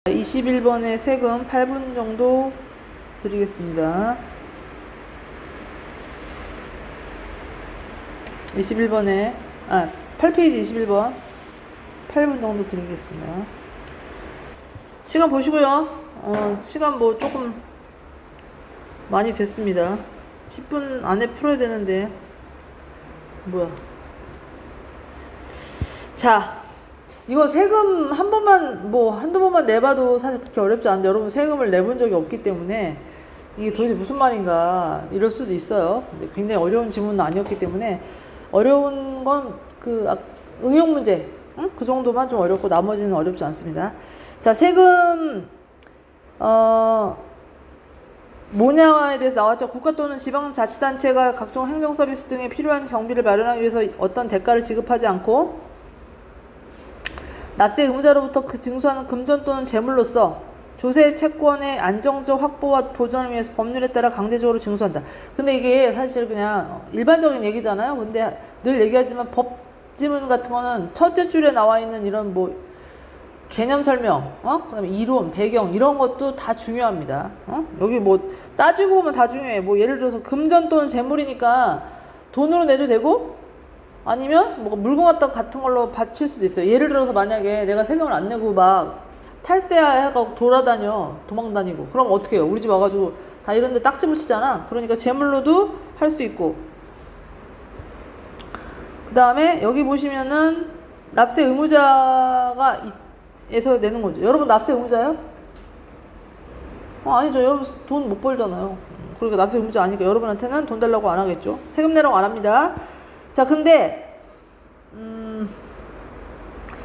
21번에 세금 8분 정도 드리겠습니다. 21번에 8페이지 21번 8분 정도 드리겠습니다. 시간 보시고요. 시간 뭐 조금 많이 됐습니다. 10분 안에 풀어야 되는데 뭐야. 자, 이거 세금 한 번만 한두 번만 내봐도 사실 그렇게 어렵지 않은데, 여러분 세금을 내본 적이 없기 때문에 이게 도대체 무슨 말인가 이럴 수도 있어요. 굉장히 어려운 질문은 아니었기 때문에, 어려운 건 응용 문제, 그 정도만 좀 어렵고 나머지는 어렵지 않습니다. 자, 세금 뭐냐에 대해서 나왔죠. 국가 또는 지방자치단체가 각종 행정서비스 등에 필요한 경비를 마련하기 위해서 어떤 대가를 지급하지 않고 납세 의무자로부터 그 징수하는 금전 또는 재물로서 조세 채권의 안정적 확보와 보전을 위해서 법률에 따라 강제적으로 징수한다. 근데 이게 사실 그냥 일반적인 얘기잖아요. 근데 늘 얘기하지만 법지문 같은 거는 첫째 줄에 나와 있는 이런 개념 설명, 그다음에 이론, 배경 이런 것도 다 중요합니다. 여기 따지고 보면 다 중요해. 예를 들어서 금전 또는 재물이니까 돈으로 내도 되고, 아니면 물건 같은 걸로 바칠 수도 있어요. 예를 들어서 만약에 내가 세금을 안 내고 탈세하고 도망다니고 그럼 어떻게 해요? 우리 집 와가지고 다 이런데 딱지 붙이잖아. 그러니까 재물로도 할 수 있고, 그 다음에 여기 보시면은 납세 의무자가 에서 내는 거죠. 여러분 납세 의무자예요? 아니죠. 여러분 돈 못 벌잖아요. 그러니까 납세 의무자 아니까 여러분한테는 돈 달라고 안 하겠죠. 세금 내라고 안 합니다. 자, 근데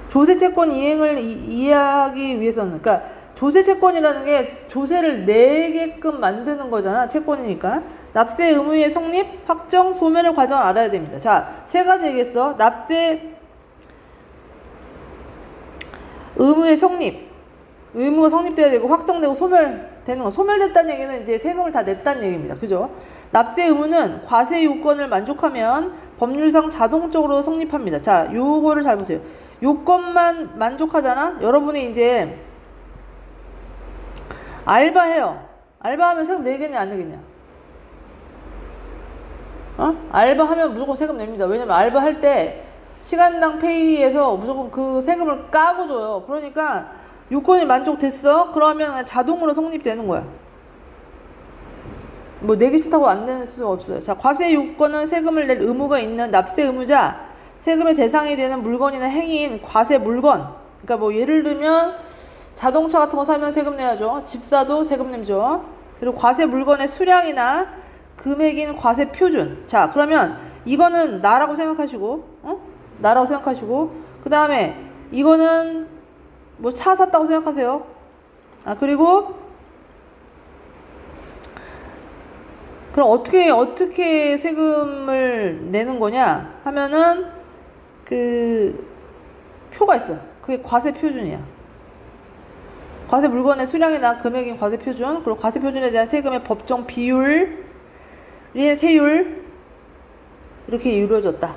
조세채권 이행을 이해하기 위해서는, 그러니까 조세채권이라는 게 조세를 내게끔 만드는 거잖아. 채권이니까. 납세 의무의 성립, 확정, 소멸의 과정을 알아야 됩니다. 자, 세 가지 얘기했어. 납세 의무의 성립, 의무가 성립돼야 되고 확정되고 소멸되는 거. 소멸됐다는 얘기는 이제 세금을 다 냈다는 얘기입니다. 그죠? 납세 의무는 과세 요건을 만족하면 법률상 자동적으로 성립합니다. 자, 요거를 잘 보세요. 요건만 만족하잖아? 여러분이 이제 알바해요. 알바하면 세금 내겠냐 안 내겠냐? 알바하면 무조건 세금 냅니다. 왜냐면 알바할 때 시간당 페이에서 무조건 그 세금을 까고 줘요. 그러니까 요건이 만족됐어? 그러면 자동으로 성립되는 거야. 내기 싫다고 안 내는 수는 없어요. 자, 과세 요건은 세금을 낼 의무가 있는 납세 의무자, 세금의 대상이 되는 물건이나 행위인 과세 물건. 그러니까 예를 들면 자동차 같은 거 사면 세금 내야죠. 집 사도 세금 내죠. 그리고 과세 물건의 수량이나 금액인 과세 표준. 자, 그러면 이거는 나라고 생각하시고, 나라고 생각하시고, 그 다음에 이거는 차 샀다고 생각하세요. 그리고 그럼 어떻게 세금을 내는 거냐 하면은 표가 있어요. 그게 과세 표준이야. 과세 물건의 수량이나 금액인 과세 표준, 그리고 과세 표준에 대한 세금의 법정 비율, 세율, 이렇게 이루어졌다.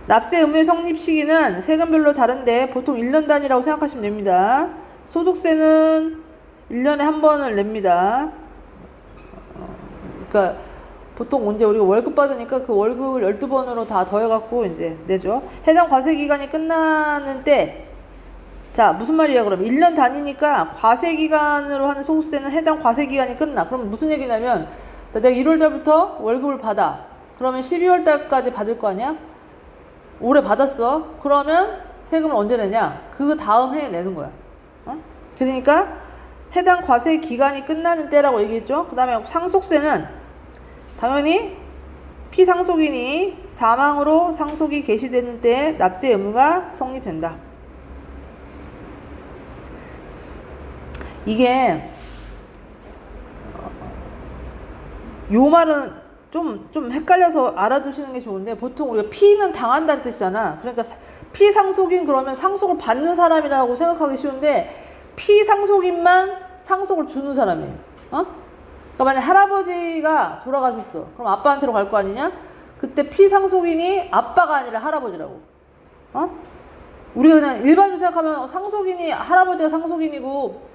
납세 의무의 성립 시기는 세금별로 다른데 보통 1년 단위라고 생각하시면 됩니다. 소득세는 1년에 한 번을 냅니다. 그러니까 보통 이제 우리가 월급 받으니까 그 월급을 12번으로 다 더해갖고 이제 내죠. 해당 과세 기간이 끝나는 때, 자, 무슨 말이야 그럼? 1년 단위니까 과세 기간으로 하는 소득세는 해당 과세 기간이 끝나. 그럼 무슨 얘기냐면, 내가 1월달부터 월급을 받아. 그러면 12월달까지 받을 거 아니야? 올해 받았어. 그러면 세금을 언제 내냐? 그 다음 해에 내는 거야. 그러니까 해당 과세 기간이 끝나는 때라고 얘기했죠. 그 다음에 상속세는 당연히 피상속인이 사망으로 상속이 개시되는 때 납세 의무가 성립된다. 이게 요 말은 좀 헷갈려서 알아두시는 게 좋은데, 보통 우리가 피는 당한다는 뜻이잖아. 그러니까 피상속인 그러면 상속을 받는 사람이라고 생각하기 쉬운데, 피상속인만 상속을 주는 사람이에요. 그러니까 만약 할아버지가 돌아가셨어. 그럼 아빠한테로 갈 거 아니냐? 그때 피상속인이 아빠가 아니라 할아버지라고. 우리가 그냥 일반적으로 생각하면 상속인이 할아버지가 상속인이고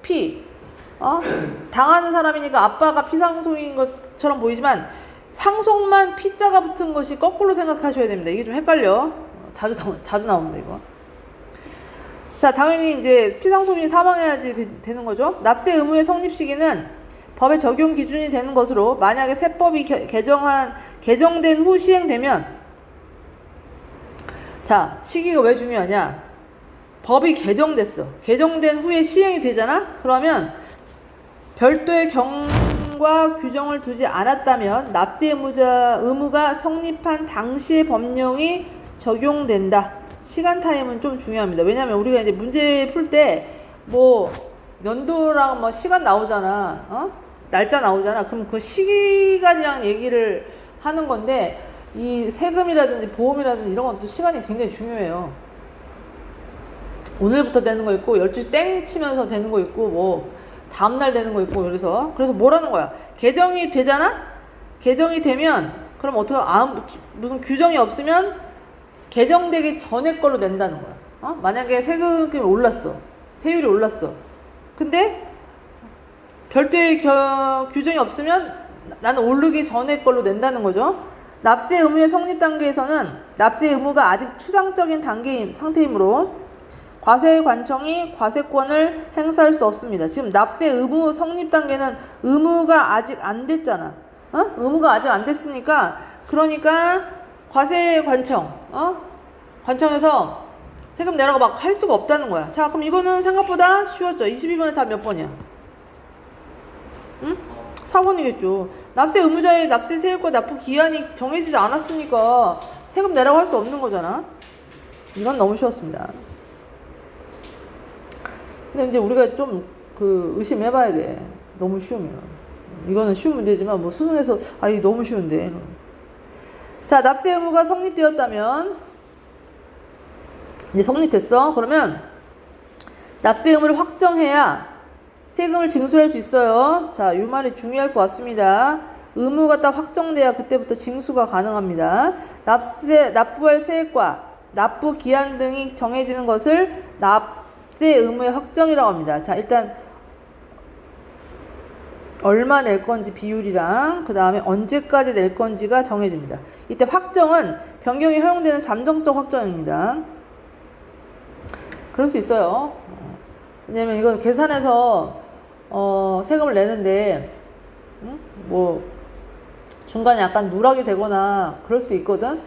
당하는 사람이니까 아빠가 피상속인 것처럼 보이지만 상속만 피자가 붙은 것이 거꾸로 생각하셔야 됩니다. 이게 좀 헷갈려. 자주 나옵니다, 이거. 자, 당연히 이제 피상속인이 사망해야지 되는 거죠. 납세 의무의 성립 시기는 법의 적용 기준이 되는 것으로 만약에 세법이 개정된 후 시행되면, 자, 시기가 왜 중요하냐? 법이 개정됐어. 개정된 후에 시행이 되잖아? 그러면 별도의 경과 규정을 두지 않았다면 납세 의무가 성립한 당시의 법령이 적용된다. 시간 타임은 좀 중요합니다. 왜냐면 우리가 이제 문제 풀 때 뭐 연도랑 뭐 시간 나오잖아. 날짜 나오잖아. 그럼 그 시간이랑 얘기를 하는 건데 이 세금이라든지 보험이라든지 이런 것도 시간이 굉장히 중요해요. 오늘부터 되는 거 있고 12시 땡 치면서 되는 거 있고 뭐 다음날 되는 거 있고 그래서 뭐라는 거야? 개정이 되잖아? 개정이 되면 그럼 무슨 규정이 없으면 개정되기 전에 걸로 낸다는 거야. 만약에 세금이 올랐어. 세율이 올랐어. 근데 별도의 규정이 없으면 나는 오르기 전에 걸로 낸다는 거죠. 납세 의무의 성립 단계에서는 납세 의무가 아직 추상적인 상태이므로 과세관청이 과세권을 행사할 수 없습니다. 지금 납세 의무 성립 단계는 의무가 아직 안 됐잖아. 의무가 아직 안 됐으니까 그러니까 과세관청 관청에서 세금 내라고 막 할 수가 없다는 거야. 자, 그럼 이거는 생각보다 쉬웠죠. 22번에 답 몇 번이야? 응? 4번이겠죠. 납세 의무자의 납세 세액과 납부 기한이 정해지지 않았으니까 세금 내라고 할 수 없는 거잖아. 이건 너무 쉬웠습니다. 근데 이제 우리가 좀 의심해봐야 돼. 너무 쉬우면. 이거는 쉬운 문제지만 뭐 수능에서 이게 너무 쉬운데. 자, 납세 의무가 성립되었다면 이제 성립됐어. 그러면 납세 의무를 확정해야 세금을 징수할 수 있어요. 자, 이 말이 중요할 것 같습니다. 의무가 딱 확정돼야 그때부터 징수가 가능합니다. 납부할 세액과 납부 기한 등이 정해지는 것을 납세 의무의 확정이라고 합니다. 자, 일단 얼마 낼 건지 비율이랑 그 다음에 언제까지 낼 건지가 정해집니다. 이때 확정은 변경이 허용되는 잠정적 확정입니다. 그럴 수 있어요. 왜냐면 이건 계산해서 세금을 내는데 뭐 중간에 약간 누락이 되거나 그럴 수 있거든.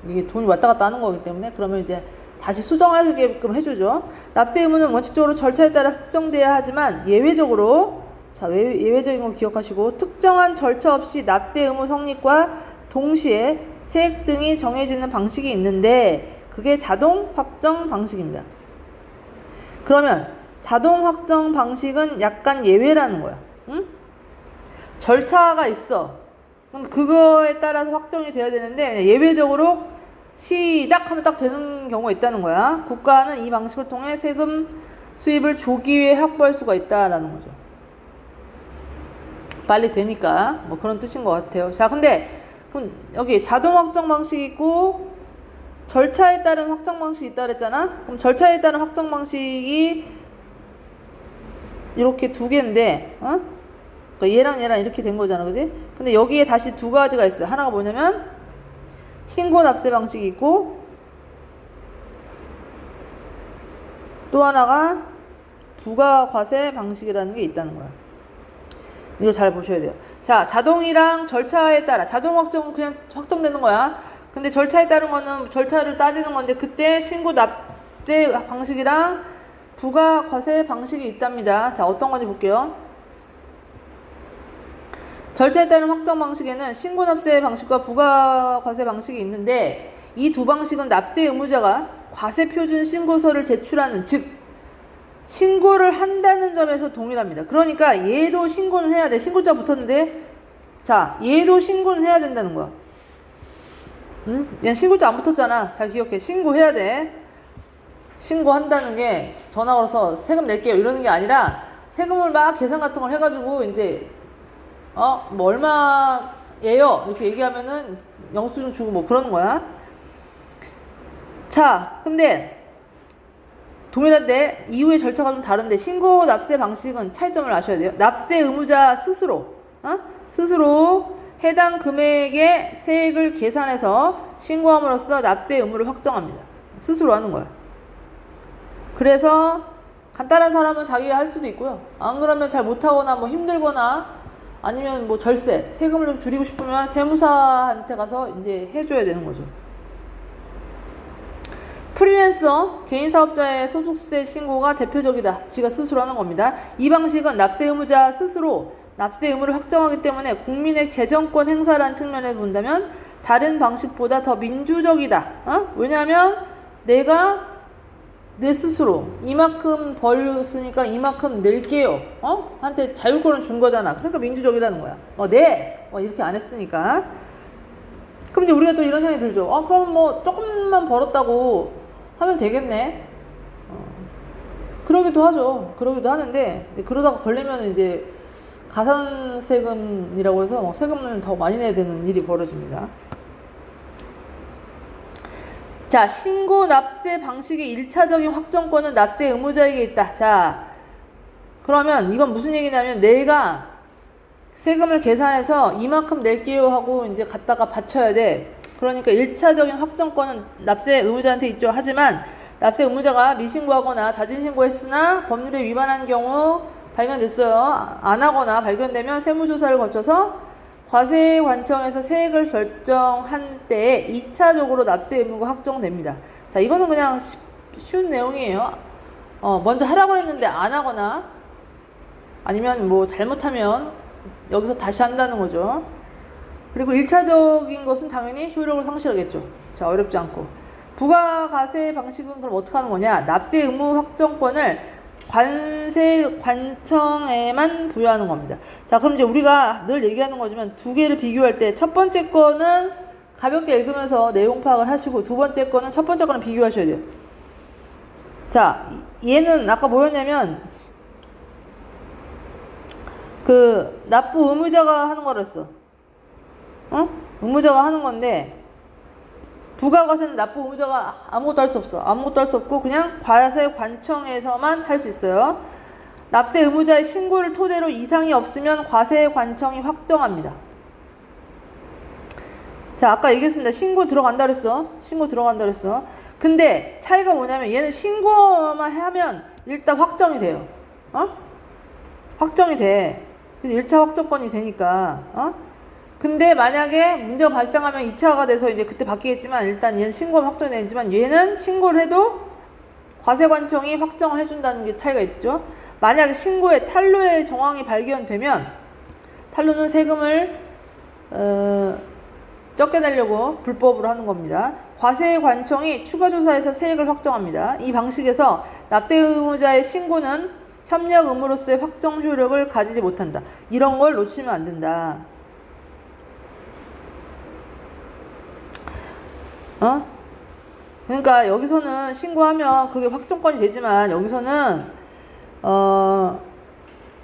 이게 돈이 왔다 갔다 하는 거기 때문에 그러면 이제 다시 수정하게끔 해주죠. 납세 의무는 원칙적으로 절차에 따라 확정돼야 하지만 예외적으로, 자, 예외적인 거 기억하시고, 특정한 절차 없이 납세 의무 성립과 동시에 세액 등이 정해지는 방식이 있는데 그게 자동 확정 방식입니다. 그러면 자동 확정 방식은 약간 예외라는 거야. 응? 절차가 있어. 그럼 그거에 따라서 확정이 돼야 되는데 예외적으로 시작하면 딱 되는 경우가 있다는 거야. 국가는 이 방식을 통해 세금 수입을 조기에 확보할 수가 있다라는 거죠. 빨리 되니까 뭐 그런 뜻인 것 같아요. 자, 근데 그럼 여기 자동 확정 방식이 있고 절차에 따른 확정 방식이 있다 그랬잖아. 그럼 절차에 따른 확정 방식이 이렇게 두 개인데, 그러니까 얘랑 이렇게 된 거잖아, 그지? 근데 여기에 다시 두 가지가 있어요. 하나가 뭐냐면 신고 납세 방식이 있고 또 하나가 부가 과세 방식이라는 게 있다는 거야. 이거 잘 보셔야 돼요. 자, 자동이랑 절차에 따라 자동 확정은 그냥 확정되는 거야. 근데 절차에 따른 거는 절차를 따지는 건데 그때 신고 납세 방식이랑 부가 과세 방식이 있답니다. 자, 어떤 건지 볼게요. 절차에 따른 확정 방식에는 신고 납세 방식과 부가 과세 방식이 있는데 이 두 방식은 납세 의무자가 과세 표준 신고서를 제출하는, 즉 신고를 한다는 점에서 동일합니다. 그러니까 얘도 신고는 해야 돼. 신고자 붙었는데 자, 얘도 신고는 해야 된다는 거야. 얘는 신고자 안 붙었잖아. 잘 기억해. 신고해야 돼. 신고한다는 게 전화 걸어서 세금 낼게요 이러는 게 아니라 세금을 막 계산 같은 걸 해가지고 이제 뭐 얼마예요 이렇게 얘기하면은 영수증 주고 뭐 그러는 거야. 자, 근데 동일한데 이후의 절차가 좀 다른데 신고 납세 방식은 차이점을 아셔야 돼요. 납세 의무자 스스로 해당 금액의 세액을 계산해서 신고함으로써 납세 의무를 확정합니다. 스스로 하는 거야. 그래서 간단한 사람은 자기가 할 수도 있고요. 안 그러면 잘 못하거나 뭐 힘들거나 아니면 뭐 절세, 세금을 좀 줄이고 싶으면 세무사한테 가서 이제 해줘야 되는 거죠. 프리랜서, 개인사업자의 소득세 신고가 대표적이다. 지가 스스로 하는 겁니다. 이 방식은 납세 의무자 스스로 납세 의무를 확정하기 때문에 국민의 재정권 행사라는 측면에서 본다면 다른 방식보다 더 민주적이다. 왜냐하면 내가 내 스스로 이만큼 벌었으니까 이만큼 낼게요. 한테 자율권을 준 거잖아. 그러니까 민주적이라는 거야. 이렇게 안 했으니까. 그럼 이제 우리가 또 이런 생각이 들죠. 그럼 뭐 조금만 벌었다고 하면 되겠네. 그러기도 하죠. 그러기도 하는데 그러다가 걸리면 이제 가산세금이라고 해서 막 세금을 더 많이 내야 되는 일이 벌어집니다. 자, 신고 납세 방식의 1차적인 확정권은 납세 의무자에게 있다. 자, 그러면 이건 무슨 얘기냐면 내가 세금을 계산해서 이만큼 낼게요 하고 이제 갖다가 바쳐야 돼. 그러니까 1차적인 확정권은 납세 의무자한테 있죠. 하지만 납세 의무자가 미신고하거나 자진신고했으나 법률에 위반하는 경우 발견됐어요. 안 하거나 발견되면 세무조사를 거쳐서 과세관청에서 세액을 결정한 때에 2차적으로 납세 의무가 확정됩니다. 자, 이거는 그냥 쉬운 내용이에요. 먼저 하라고 했는데 안 하거나 아니면 뭐 잘못하면 여기서 다시 한다는 거죠. 그리고 1차적인 것은 당연히 효력을 상실하겠죠. 자, 어렵지 않고. 부가가세 방식은 그럼 어떻게 하는 거냐? 납세 의무 확정권을 관세관청에만 부여하는 겁니다. 자, 그럼 이제 우리가 늘 얘기하는 거지만 두 개를 비교할 때 첫 번째 거는 가볍게 읽으면서 내용 파악을 하시고 두 번째 거는 첫 번째 거는 비교하셔야 돼요. 자, 얘는 아까 뭐였냐면 그 납부 의무자가 하는 거랬어. 의무자가 하는 건데 부가과세는 납부 의무자가 아무것도 할 수 없어. 아무것도 할 수 없고 그냥 과세관청에서만 할 수 있어요. 납세 의무자의 신고를 토대로 이상이 없으면 과세관청이 확정합니다. 자, 아까 얘기했습니다. 신고 들어간다 그랬어. 근데 차이가 뭐냐면 얘는 신고만 하면 일단 확정이 돼요. 확정이 돼. 그래서 1차 확정권이 되니까. 근데 만약에 문제가 발생하면 2차가 돼서 이제 그때 바뀌겠지만 일단 얘는 신고가 확정이 되지만 얘는 신고를 해도 과세관청이 확정을 해준다는 게 차이가 있죠. 만약에 신고에 탈루의 정황이 발견되면 탈루는 세금을 적게 내려고 불법으로 하는 겁니다. 과세관청이 추가조사해서 세액을 확정합니다. 이 방식에서 납세 의무자의 신고는 협력 의무로서의 확정 효력을 가지지 못한다. 이런 걸 놓치면 안 된다. 그러니까 여기서는 신고하면 그게 확정권이 되지만 여기서는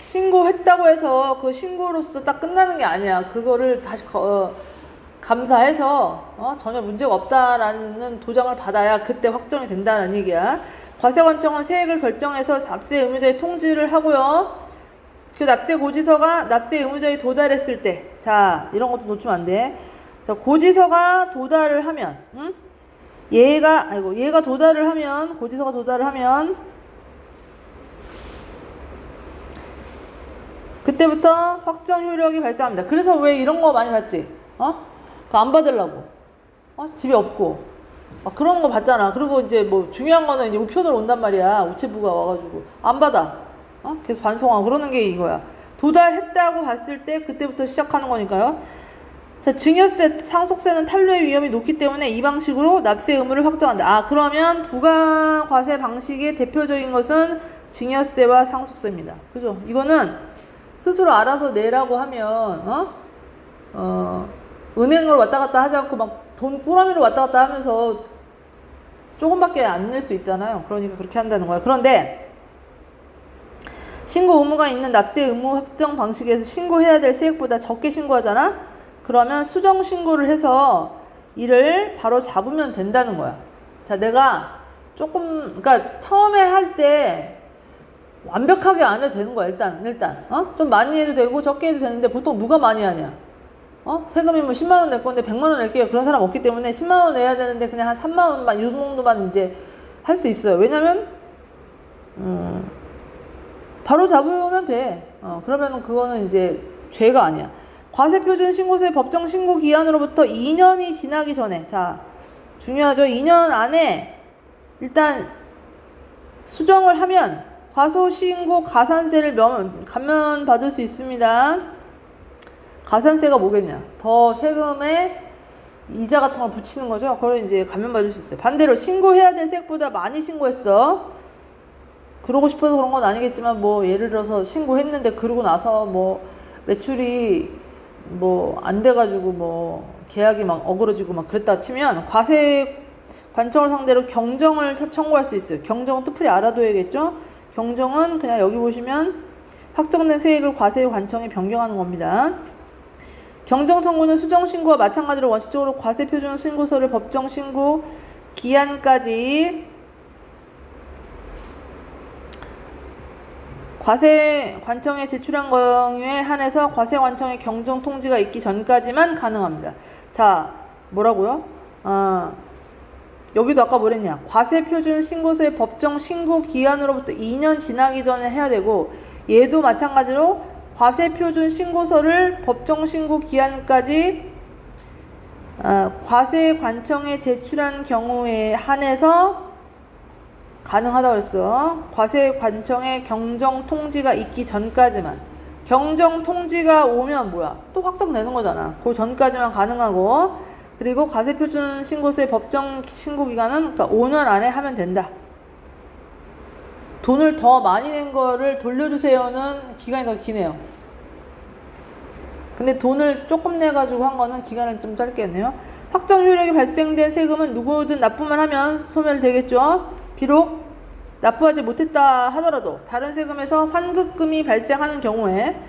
신고했다고 해서 그 신고로서 딱 끝나는 게 아니야. 그거를 다시 감사해서 전혀 문제가 없다라는 도장을 받아야 그때 확정이 된다는 얘기야. 과세관청은 세액을 결정해서 납세 의무자의 통지를 하고요. 그 납세 고지서가 납세 의무자에 도달했을 때, 자, 이런 것도 놓치면 안 돼. 자, 고지서가 도달을 하면, 얘가 도달을 하면, 고지서가 도달을 하면, 그때부터 확정 효력이 발생합니다. 그래서 왜 이런 거 많이 받지? 그거 안 받으려고. 집에 없고. 그런 거 받잖아. 그리고 이제 뭐 중요한 거는 이제 우편으로 온단 말이야. 우체부가 와가지고. 안 받아. 계속 반송하고 그러는 게 이거야. 도달했다고 봤을 때 그때부터 시작하는 거니까요. 자, 증여세, 상속세는 탈루의 위험이 높기 때문에 이 방식으로 납세 의무를 확정한다. 그러면 부가과세 방식의 대표적인 것은 증여세와 상속세입니다. 그죠? 이거는 스스로 알아서 내라고 하면 은행으로 왔다 갔다 하지 않고 막 돈 꾸러미로 왔다 갔다 하면서 조금밖에 안 낼 수 있잖아요. 그러니까 그렇게 한다는 거예요. 그런데 신고 의무가 있는 납세 의무 확정 방식에서 신고해야 될 세액보다 적게 신고하잖아? 그러면 수정 신고를 해서 이를 바로 잡으면 된다는 거야. 자, 내가 조금, 그러니까 처음에 할 때 완벽하게 안 해도 되는 거야. 일단 좀 많이 해도 되고 적게 해도 되는데 보통 누가 많이 하냐? 세금이 뭐 10만 원 낼 건데 100만 원 낼게요. 그런 사람 없기 때문에 10만 원 내야 되는데 그냥 한 3만 원만 이 정도만 이제 할 수 있어요. 왜냐면 바로 잡으면 돼. 그러면은 그거는 이제 죄가 아니야. 과세표준 신고서의 법정 신고 기한으로부터 2년이 지나기 전에, 자, 중요하죠. 2년 안에 일단 수정을 하면 과소신고 가산세를 감면받을 수 있습니다. 가산세가 뭐겠냐? 더 세금에 이자 같은 걸 붙이는 거죠. 그걸 이제 감면받을 수 있어요. 반대로 신고해야 될 세액보다 많이 신고했어. 그러고 싶어서 그런 건 아니겠지만 뭐 예를 들어서 신고했는데 그러고 나서 뭐 매출이 뭐 안 돼가지고 뭐 계약이 막 어그러지고 막 그랬다 치면 과세 관청을 상대로 경정을 청구할 수 있어요. 경정은 뜻풀이 알아둬야겠죠. 경정은 그냥 여기 보시면 확정된 세액을 과세 관청에 변경하는 겁니다. 경정 청구는 수정 신고와 마찬가지로 원칙적으로 과세 표준 신고서를 법정 신고 기한까지 과세 관청에 제출한 경우에 한해서 과세 관청의 경정 통지가 있기 전까지만 가능합니다. 자, 뭐라고요? 여기도 아까 뭐랬냐? 과세 표준 신고서의 법정 신고 기한으로부터 2년 지나기 전에 해야 되고, 얘도 마찬가지로 과세 표준 신고서를 법정 신고 기한까지 과세 관청에 제출한 경우에 한해서 가능하다고 했어. 과세 관청의 경정 통지가 있기 전까지만. 경정 통지가 오면 뭐야? 또 확정되는 거잖아. 그 전까지만 가능하고, 그리고 과세표준 신고서의 법정 신고 기간은 그러니까 5년 안에 하면 된다. 돈을 더 많이 낸 거를 돌려주세요는 기간이 더 기네요. 근데 돈을 조금 내가지고 한 거는 기간을 좀 짧게 했네요. 확정 효력이 발생된 세금은 누구든 납부만 하면 소멸되겠죠. 비록 납부하지 못했다 하더라도 다른 세금에서 환급금이 발생하는 경우에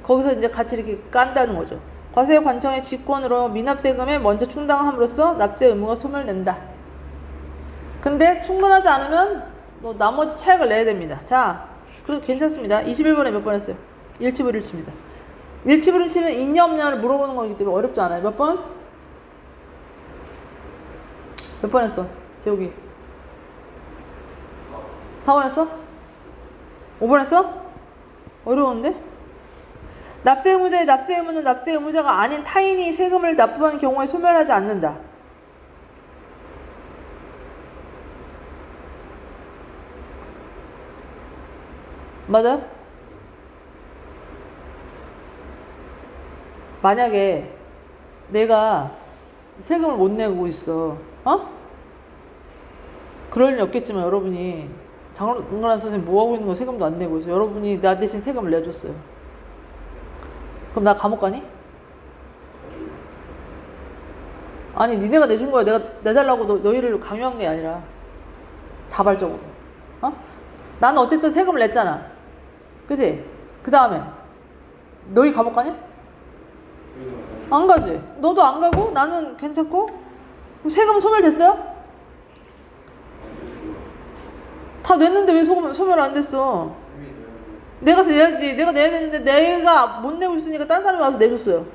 거기서 이제 같이 이렇게 깐다는 거죠. 과세 관청의 직권으로 미납세금에 먼저 충당함으로써 납세 의무가 소멸된다. 근데 충분하지 않으면 나머지 차액을 내야 됩니다. 자, 그리고 괜찮습니다. 21번에 몇 번 했어요? 일치불일치입니다. 일치불일치는 있냐 없냐를 물어보는 거기 때문에 어렵지 않아요. 몇 번? 몇 번 했어? 재욱이 4번 했어? 5번 했어? 어려운데? 납세 의무자의 납세 의무는 납세 의무자가 아닌 타인이 세금을 납부한 경우에 소멸하지 않는다. 맞아요? 만약에 내가 세금을 못 내고 있어. 그럴 일 없겠지만 여러분이 장관한 선생님 뭐하고 있는 거 세금도 안 내고 있어. 여러분이 나 대신 세금을 내줬어요. 그럼 나 감옥 가니? 아니 니네가 내준 거야. 내가 내달라고 너희를 강요한 게 아니라 자발적으로. 나는 어쨌든 세금을 냈잖아. 그지? 그 다음에 너희 감옥 가냐? 안 가지. 너도 안 가고 나는 괜찮고. 그럼 세금 소멸됐어요? 다 냈는데 왜 소멸 안 됐어? 내가 내야지. 내가 내야 되는데 내가 못 내고 있으니까 딴 사람이 와서 내줬어요.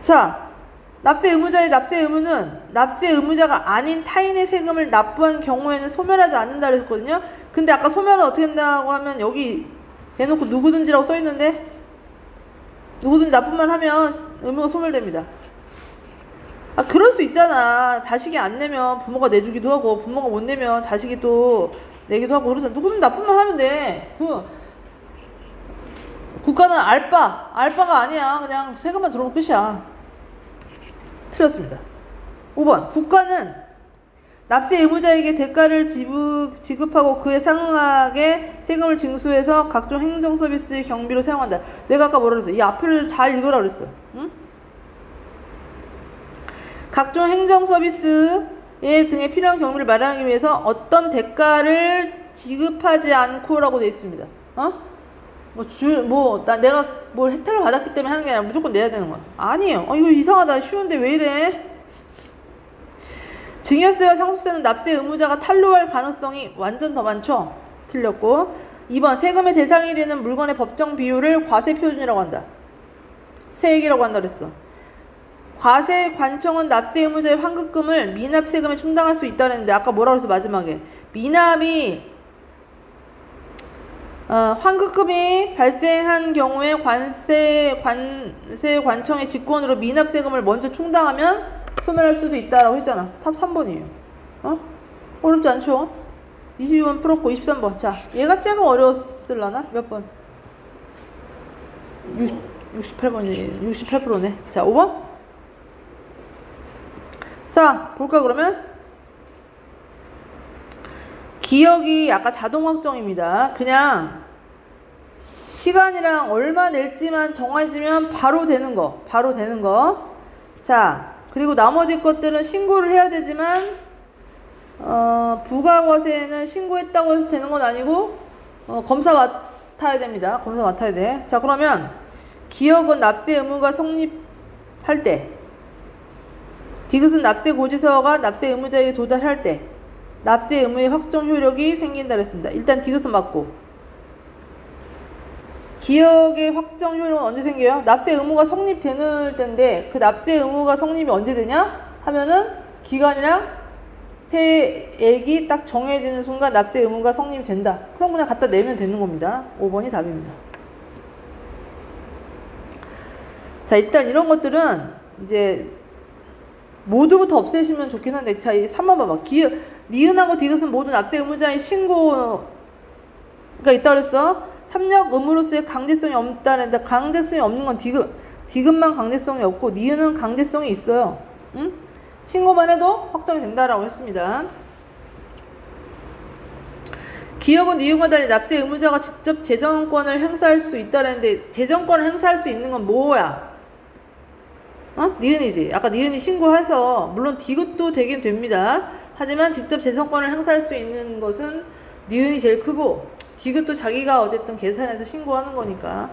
자, 납세 의무자의 납세 의무는 납세 의무자가 아닌 타인의 세금을 납부한 경우에는 소멸하지 않는다 그랬거든요. 근데 아까 소멸은 어떻게 된다고 하면 여기 대놓고 누구든지라고 써있는데 누구든지 납부만 하면 의무가 소멸됩니다. 그럴 수 있잖아. 자식이 안 내면 부모가 내주기도 하고 부모가 못 내면 자식이 또 내기도 하고 그러잖아. 누구든 납부만 하면 돼. 국가는 알바가 아니야. 그냥 세금만 들어오면 끝이야. 틀렸습니다. 5번. 국가는 납세 의무자에게 대가를 지급하고 그에 상응하게 세금을 징수해서 각종 행정 서비스의 경비로 사용한다. 내가 아까 뭐라 그랬어? 이 앞을 잘 읽으라 그랬어. 응? 각종 행정 서비스 등에 필요한 경비를 마련하기 위해서 어떤 대가를 지급하지 않고라고 되어 있습니다. 내가 뭘 혜택을 받았기 때문에 하는 게 아니라 무조건 내야 되는 거야. 아니에요. 이거 이상하다. 쉬운데 왜 이래? 증여세와 상속세는 납세 의무자가 탄로할 가능성이 완전 더 많죠? 틀렸고. 2번 세금의 대상이 되는 물건의 법정 비율을 과세 표준이라고 한다. 세액이라고 한다 그랬어. 과세 관청은 납세 의무자의 환급금을 미납 세금에 충당할 수 있다 그랬는데 아까 뭐라고 했어 마지막에 미납이 환급금이 발생한 경우에 관세관청의 직권으로 미납 세금을 먼저 충당하면 소멸할 수도 있다라고 했잖아. 탑 3번이에요. 어렵지 않죠? 22번 풀었고 23번. 자, 얘가 조금 어려웠을라나? 몇 번? 68번이네. 68%네. 자, 5번? 자, 볼까 그러면? 기억이 아까 자동 확정입니다. 그냥 시간이랑 얼마 낼지만 정해지면 바로 되는 거. 바로 되는 거. 자, 그리고 나머지 것들은 신고를 해야 되지만 부가과세는 신고했다고 해서 되는 건 아니고 검사 맡아야 됩니다. 검사 맡아야 돼. 자, 그러면 기억은 납세 의무가 성립할 때, 디귿은 납세 고지서가 납세 의무자에게 도달할 때 납세 의무의 확정 효력이 생긴다 그랬습니다. 일단 디귿은 맞고, 기억의 확정 효력은 언제 생겨요? 납세 의무가 성립되는 때인데 그 납세 의무가 성립이 언제 되냐 하면은 기간이랑 세액이 딱 정해지는 순간 납세 의무가 성립이 된다. 그럼 그냥 갖다 내면 되는 겁니다. 5번이 답입니다. 자, 일단 이런 것들은 이제 모두부터 없애시면 좋긴 한데, 자, 이 3번 봐봐. 니은하고 디귿은 모두 납세 의무자의 신고가 있다 그랬어. 협력 의무로서의 강제성이 없다는데, 강제성이 없는 건 디귿만 강제성이 없고 니은은 강제성이 있어요. 응? 신고만 해도 확정이 된다라고 했습니다. 기억은 니은과 달리 납세 의무자가 직접 재정권을 행사할 수 있다는데, 재정권을 행사할 수 있는 건 뭐야? 니은이지. 아까 니은이 신고해서, 물론 디귿도 되긴 됩니다. 하지만 직접 재정권을 행사할 수 있는 것은 니은이 제일 크고, 디귿도 자기가 어쨌든 계산해서 신고하는 거니까.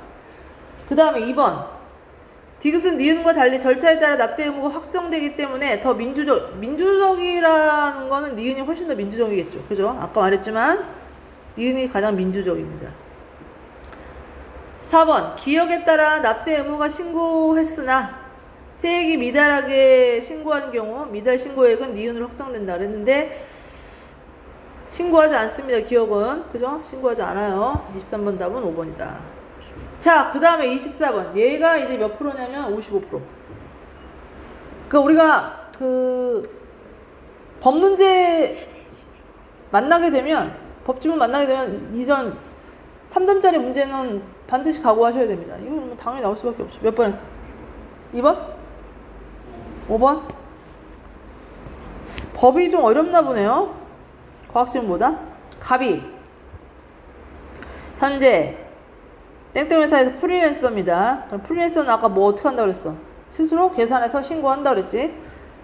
그 다음에 2번. 디귿은 니은과 달리 절차에 따라 납세 의무가 확정되기 때문에 더 민주적이라는 거는 니은이 훨씬 더 민주적이겠죠. 그죠? 아까 말했지만 니은이 가장 민주적입니다. 4번. 기억에 따라 납세 의무가 신고했으나 세액이 미달하게 신고하는 경우 미달 신고액은 니은으로 확정된다 그랬는데 신고하지 않습니다. 기억은. 그죠? 신고하지 않아요. 23번 답은 5번이다. 자, 그 다음에 24번. 얘가 이제 몇 프로냐면 55%. 그러니까 우리가 법문제 만나게 되면, 법지문 만나게 되면 이전 3점짜리 문제는 반드시 각오하셔야 됩니다. 이건 뭐 당연히 나올 수밖에 없죠. 몇 번 했어? 2번? 5번? 법이 좀 어렵나 보네요. 과학지문보다. 갑이 현재 땡땡 회사에서 프리랜서입니다. 그럼 프리랜서는 아까 뭐 어떻게 한다고 그랬어? 스스로 계산해서 신고한다고 그랬지.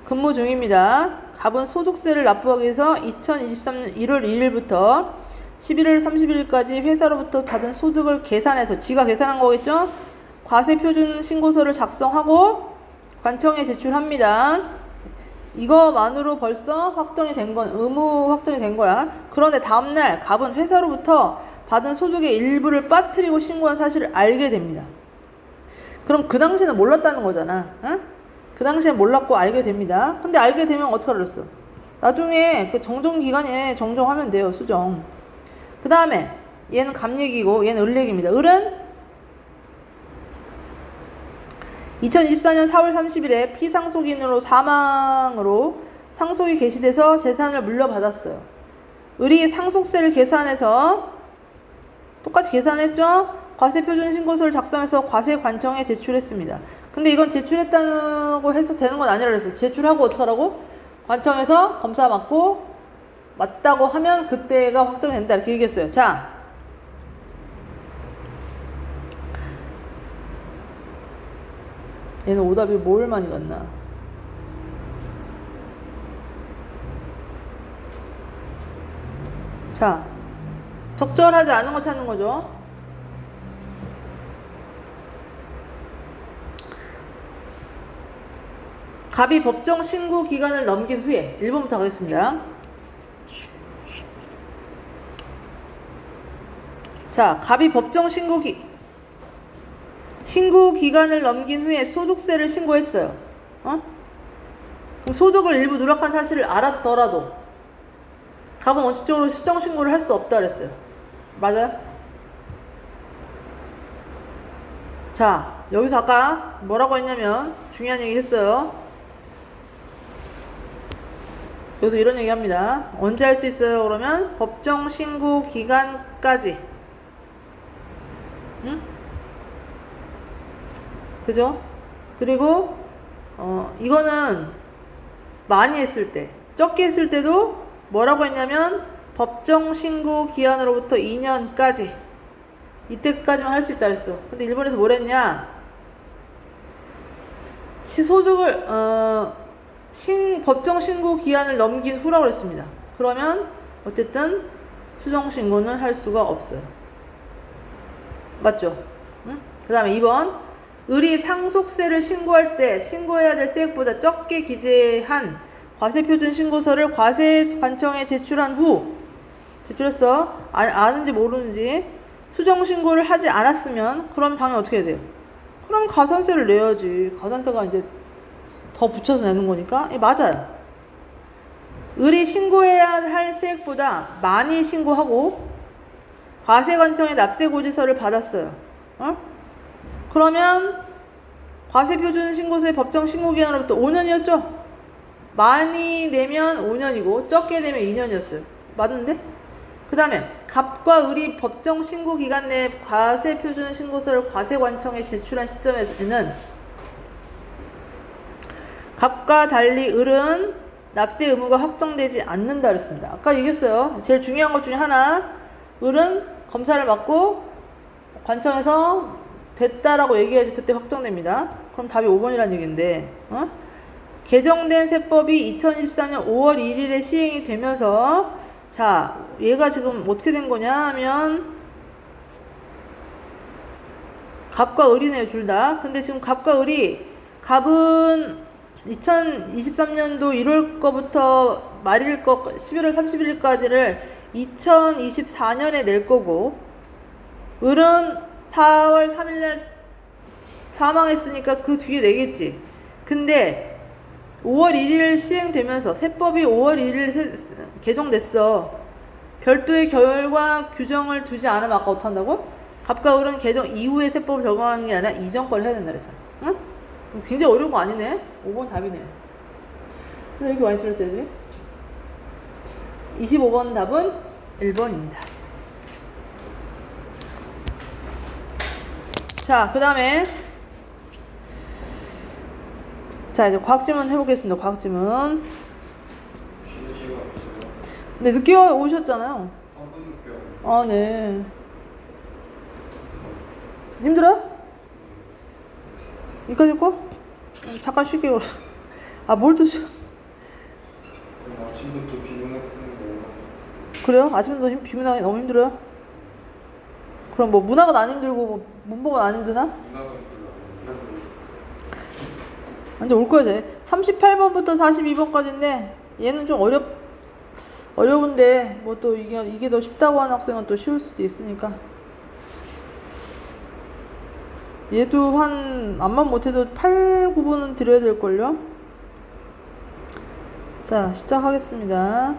근무 중입니다. 갑은 소득세를 납부하기 위해서 2023년 1월 1일부터 11월 30일까지 회사로부터 받은 소득을 계산해서, 지가 계산한 거겠죠? 과세표준 신고서를 작성하고 관청에 제출합니다. 이거만으로 벌써 확정이 된 건, 의무 확정이 된 거야. 그런데 다음날 갑은 회사로부터 받은 소득의 일부를 빠뜨리고 신고한 사실을 알게 됩니다. 그럼 그 당시에는 몰랐다는 거잖아. 응? 그 당시엔 몰랐고 알게 됩니다. 근데 알게 되면 어떻게 알았어? 나중에 그 정정기간에 정정하면 돼요. 수정. 그 다음에 얘는 갑얘기고 얘는 을얘기입니다. 을은 2024년 4월 30일에 피상속인으로 사망으로 상속이 개시돼서 재산을 물려받았어요. 을이 상속세를 계산해서 똑같이 계산했죠? 과세표준신고서를 작성해서 과세관청에 제출했습니다. 근데 이건 제출했다고 해서 되는 건 아니라 그랬어요. 제출하고 어떡하라고? 관청에서 검사 받고 맞다고 하면 그때가 확정이 된다 이렇게 얘기했어요. 자, 얘는 오답이 뭘 많이 갔나? 자, 적절하지 않은 거 찾는 거죠. 갑이 법정 신고 기간을 넘긴 후에 1번부터 가겠습니다. 자, 갑이 법정 신고 기간을 넘긴 후에 소득세를 신고했어요. 그럼 소득을 일부 누락한 사실을 알았더라도 갑은 원칙적으로 수정 신고를 할 수 없다 그랬어요. 맞아요? 자, 여기서 아까 뭐라고 했냐면 중요한 얘기 했어요. 여기서 이런 얘기 합니다. 언제 할 수 있어요? 그러면 법정 신고 기간까지. 응? 그죠? 그리고 이거는 많이 했을 때, 적게 했을 때도 뭐라고 했냐면 법정 신고 기한으로부터 2년까지 이때까지만 할 수 있다 그랬어. 근데 일본에서 뭘 했냐? 소득을 법정 신고 기한을 넘긴 후라고 그랬습니다. 그러면 어쨌든 수정 신고는 할 수가 없어요. 맞죠? 응? 그 다음에 2번 을이 상속세를 신고할 때 신고해야 될 세액보다 적게 기재한 과세표준 신고서를 과세관청에 제출한 후 제출했어. 아는지 모르는지 수정 신고를 하지 않았으면 그럼 당연히 어떻게 해야 돼요? 그럼 가산세를 내야지. 가산세가 이제 더 붙여서 내는 거니까. 맞아요. 을이 신고해야 할 세액보다 많이 신고하고 과세관청에 납세고지서를 받았어요. 그러면 과세표준 신고서의 법정 신고기간으로부터 5년이었죠? 많이 내면 5년이고 적게 내면 2년이었어요. 맞는데? 그 다음에 갑과 을이 법정 신고 기간 내에 과세표준 신고서를 과세관청에 제출한 시점에는 갑과 달리 을은 납세 의무가 확정되지 않는다 그랬습니다. 아까 얘기했어요. 제일 중요한 것 중에 하나, 을은 검사를 받고 관청에서 됐다라고 얘기해야지 그때 확정됩니다. 그럼 답이 5번이라는 얘기인데, 개정된 세법이 2024년 5월 1일에 시행이 되면서, 자, 얘가 지금 어떻게 된 거냐 하면 갑과 을이네요, 둘 다. 근데 지금 갑과 을이, 갑은 2023년도 1월 거부터 말일 거 11월 31일까지를 2024년에 낼 거고, 을은 4월 3일날 사망했으니까 그 뒤에 내겠지. 근데 5월 1일 시행되면서 세법이 5월 1일 개정됐어. 별도의 결과 규정을 두지 않으면 아까 어떡한다고? 갑과 을은 개정 이후에 세법을 적용하는 게 아니라 이전 걸 해야 된다 그랬잖아. 응? 굉장히 어려운 거 아니네. 5번 답이네. 근데 이렇게 많이 틀렸지? 25번 답은 1번입니다. 자, 그 다음에 자, 이제 과학지문 해보겠습니다. 과학지문. 네, 늦게 오셨잖아요. 아, 네. 힘들어요? 이까지 거? 잠깐 쉴게요. 아, 뭘 드셔? 아침부터 비문학하는 그래요? 아침부터 비문학이 너무 힘들어요? 그럼 뭐 문학은 안 힘들고 뭐 문법은 안 힘드나? 문학은 별로 이제 올 거야, 이제. 38번부터 42번까지인데 얘는 좀 어려운데 뭐 또 이게 더 쉽다고 하는 학생은 또 쉬울 수도 있으니까. 얘도 한 암만 못해도 8, 9분은 드려야 될걸요? 자, 시작하겠습니다.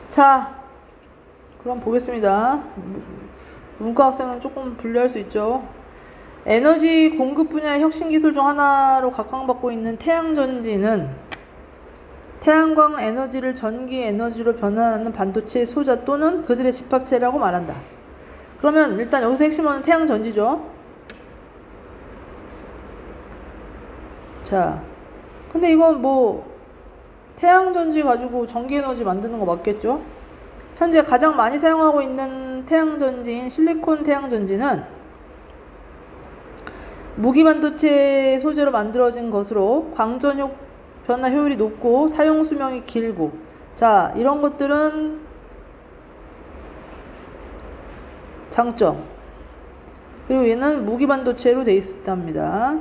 자, 그럼 보겠습니다. 문과 학생은 조금 불리할 수 있죠. 에너지 공급 분야의 혁신 기술 중 하나로 각광받고 있는 태양전지는 태양광 에너지를 전기 에너지로 변환하는 반도체 소자 또는 그들의 집합체라고 말한다. 그러면 일단 여기서 핵심은 태양전지죠. 자, 근데 이건 뭐 태양전지 가지고 전기에너지 만드는 거 맞겠죠? 현재 가장 많이 사용하고 있는 태양전지인 실리콘 태양전지는 무기반도체 소재로 만들어진 것으로 광전 변화 효율이 높고 사용 수명이 길고, 자, 이런 것들은 장점. 그리고 얘는 무기반도체로 되어 있답니다.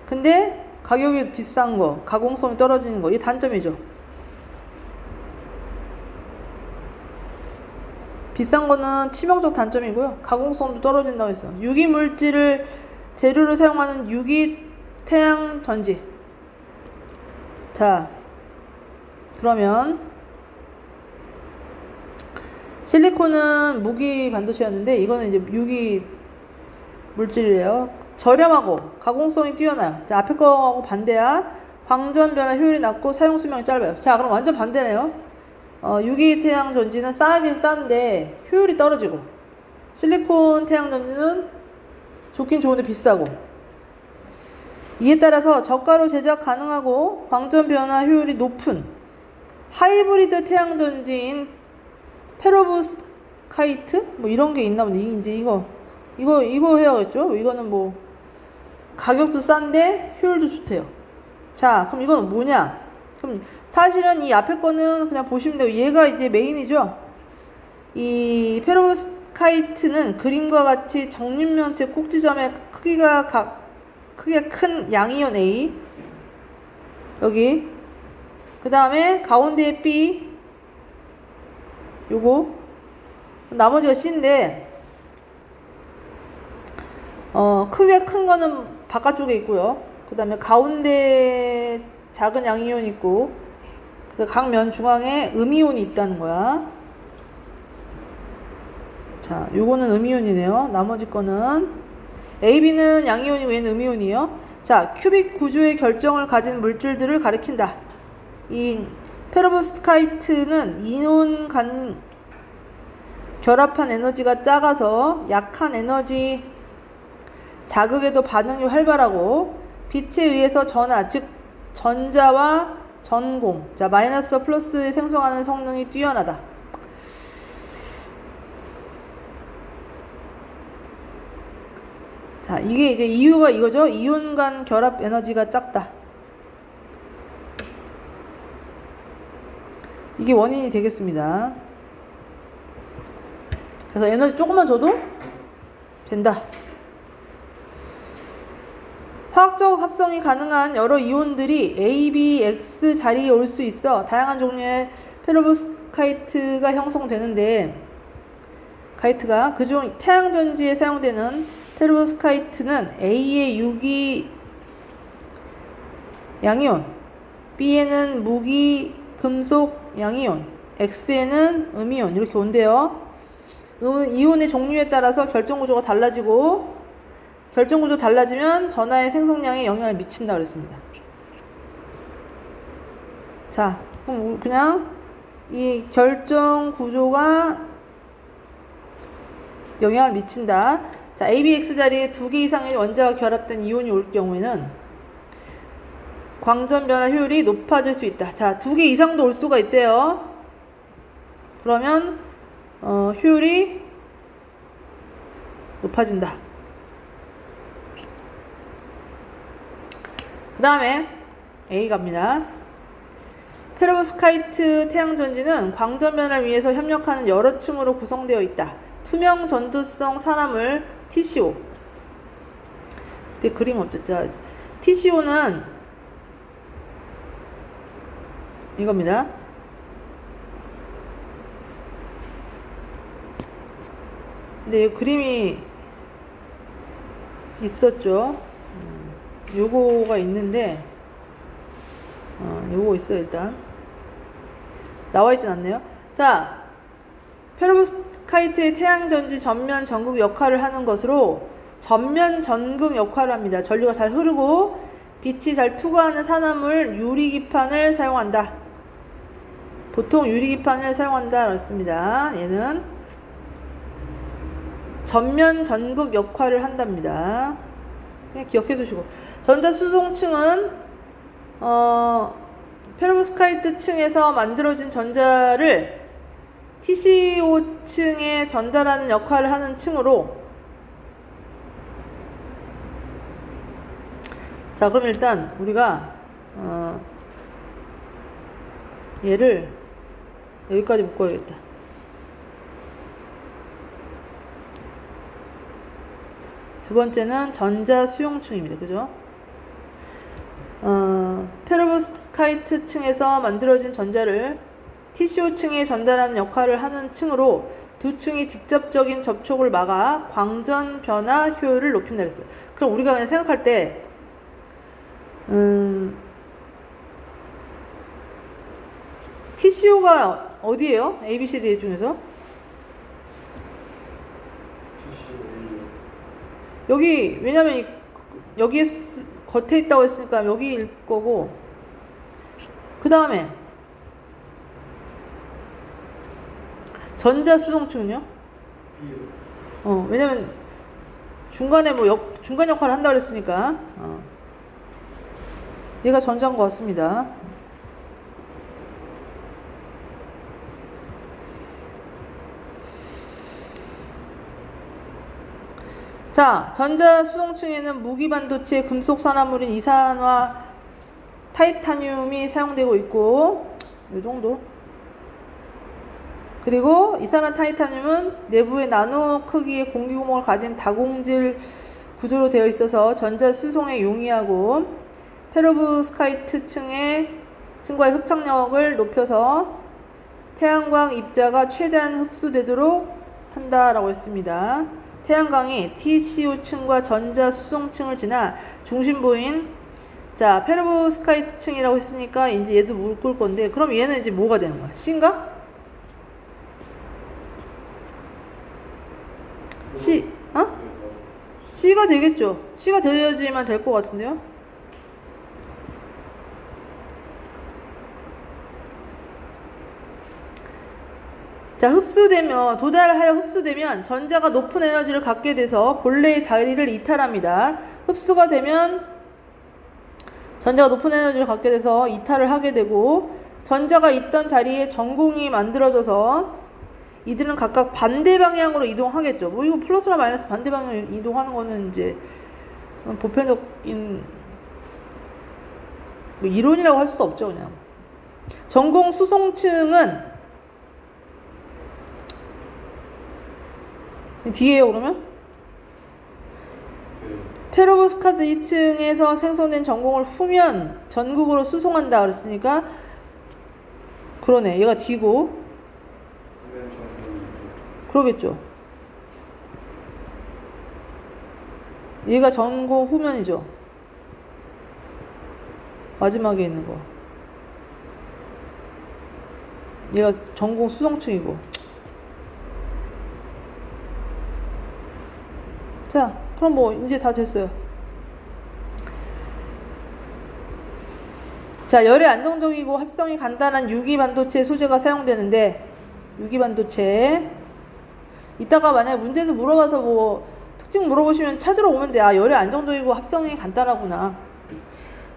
근데 가격이 비싼 거, 가공성이 떨어지는 거, 이게 단점이죠. 비싼 거는 치명적 단점이고요. 가공성도 떨어진다고 했어. 유기물질을 재료로 사용하는 유기태양전지. 자, 그러면 실리콘은 무기 반도체였는데 이거는 이제 유기 물질이래요. 저렴하고 가공성이 뛰어나요. 자, 앞에 거하고 반대야. 광전 변화 효율이 낮고 사용 수명이 짧아요. 자, 그럼 완전 반대네요. 유기 태양 전지는 싸긴 싼데 효율이 떨어지고, 실리콘 태양 전지는 좋긴 좋은데 비싸고. 이에 따라서 저가로 제작 가능하고 광전 변화 효율이 높은 하이브리드 태양 전지인 페로브스카이트 뭐 이런 게 있나 보네. 이제 이거 해야겠죠. 이거는 뭐 가격도 싼데 효율도 좋대요. 자, 그럼 이건 뭐냐? 그럼 사실은 이 앞에 거는 그냥 보시면 돼요. 얘가 이제 메인이죠. 이 페로브스카이트는 그림과 같이 정육면체 꼭지점의 크기가 큰 양이온 A, 여기 그 다음에 가운데에 B, 요거 나머지가 C인데 크게 큰 거는 바깥쪽에 있고요. 그 다음에 가운데 작은 양이온이 있고, 그래서 각 면 중앙에 음이온이 있다는 거야. 자, 요거는 음이온이네요. 나머지 거는 AB는 양이온이고 얘는 음이온이에요. 자, 큐빅 구조의 결정을 가진 물질들을 가리킨다. 이 페로브스카이트는 이온 간 결합한 에너지가 작아서 약한 에너지 자극에도 반응이 활발하고 빛에 의해서 전하, 즉 전자와 전공, 자 마이너스와 플러스에 생성하는 성능이 뛰어나다. 자, 이게 이제 이유가 이거죠. 이온 간 결합 에너지가 작다. 이게 원인이 되겠습니다. 그래서 에너지 조금만 줘도 된다. 화학적 합성이 가능한 여러 이온들이 A, B, X 자리에 올 수 있어 다양한 종류의 페로브스카이트가 형성되는데, 카이트가 그중 태양전지에 사용되는 페로브스카이트는 A의 유기 양이온, B에는 무기 금속 양이온, X에는 음이온 이렇게 온대요. 이온의 종류에 따라서 결정구조가 달라지고, 결정구조 달라지면 전하의 생성량에 영향을 미친다 그랬습니다. 자, 그럼 그냥 이 결정구조가 영향을 미친다. 자, ABX 자리에 2개 이상의 원자가 결합된 이온이 올 경우에는 광전 변화 효율이 높아질 수 있다. 자, 2개 이상도 올 수가 있대요. 그러면 효율이 높아진다. 그 다음에 A 갑니다. 페로브스카이트 태양전지는 광전 변화를 위해서 협력하는 여러 층으로 구성되어 있다. 투명 전도성 산화물 TCO. 그때 그림 없었죠. TCO는 이겁니다. 근데 이 그림이 있었죠. 요거가 있는데 요거 있어요. 일단 나와 있진 않네요. 자, 페로브스카이트의 태양전지 전면 전극 역할을 하는 것으로 전면 전극 역할을 합니다. 전류가 잘 흐르고 빛이 잘 투과하는 산화물 유리기판을 사용한다. 보통 유리기판을 사용한다 그랬습니다. 얘는 전면 전극 역할을 한답니다. 그냥 기억해 두시고, 전자 수송층은 페로브스카이트 층에서 만들어진 전자를 TCO층에 전달하는 역할을 하는 층으로, 자, 그럼 일단 우리가 얘를 여기까지 묶어야겠다. 두 번째는 전자 수용층입니다. 그죠? 페로브스카이트 층에서 만들어진 전자를 TCO 층에 전달하는 역할을 하는 층으로 두 층이 직접적인 접촉을 막아 광전 변화 효율을 높인다 그랬어요. 그럼 우리가 그냥 생각할 때 TCO가 어디예요? ABCD 중에서? 여기 왜냐면 여기에 겉에 있다고 했으니까 여기일 거고, 그 다음에 전자 수송층은요? 왜냐면 중간에 뭐 중간 역할을 한다고 그랬으니까 얘가 전자인 것 같습니다. 자, 전자 수송층에는 무기 반도체 금속 산화물인 이산화 타이타늄이 사용되고 있고, 이 정도. 그리고 이산화 타이타늄은 내부에 나노 크기의 공기 구멍을 가진 다공질 구조로 되어 있어서 전자 수송에 용이하고, 페로브스카이트 층과의 흡착력을 높여서 태양광 입자가 최대한 흡수되도록 한다라고 했습니다. 태양광이 TCO층과 전자 수송층을 지나 중심부인 페로브스카이트 층이라고 했으니까 이제 얘도 묶을 건데, 그럼 얘는 이제 뭐가 되는 거야? C인가? C, C가 되겠죠. C가 되어야지만 될 것 같은데요. 자, 도달하여 흡수되면 전자가 높은 에너지를 갖게 돼서 본래의 자리를 이탈합니다. 흡수가 되면 전자가 높은 에너지를 갖게 돼서 이탈을 하게 되고, 전자가 있던 자리에 전공이 만들어져서 이들은 각각 반대 방향으로 이동하겠죠. 뭐 이거 플러스나 마이너스 반대 방향으로 이동하는 거는 이제 보편적인 뭐 이론이라고 할 수도 없죠, 그냥. 전공 수송층은 뒤에요, 그러면? 페로브스카이트 2층에서 생성된 전공을 후면 전극으로 수송한다 그랬으니까, 그러네, 얘가 뒤고, 그러겠죠. 얘가 전공 후면이죠. 마지막에 있는 거. 얘가 전공 수송층이고. 자, 그럼 뭐 이제 다 됐어요. 자, 열의 안정적이고 합성이 간단한 유기반도체 소재가 사용되는데, 유기반도체 이따가 만약에 문제에서 물어봐서 뭐 특징 물어보시면 찾으러 오면 돼. 열의 안정적이고 합성이 간단하구나.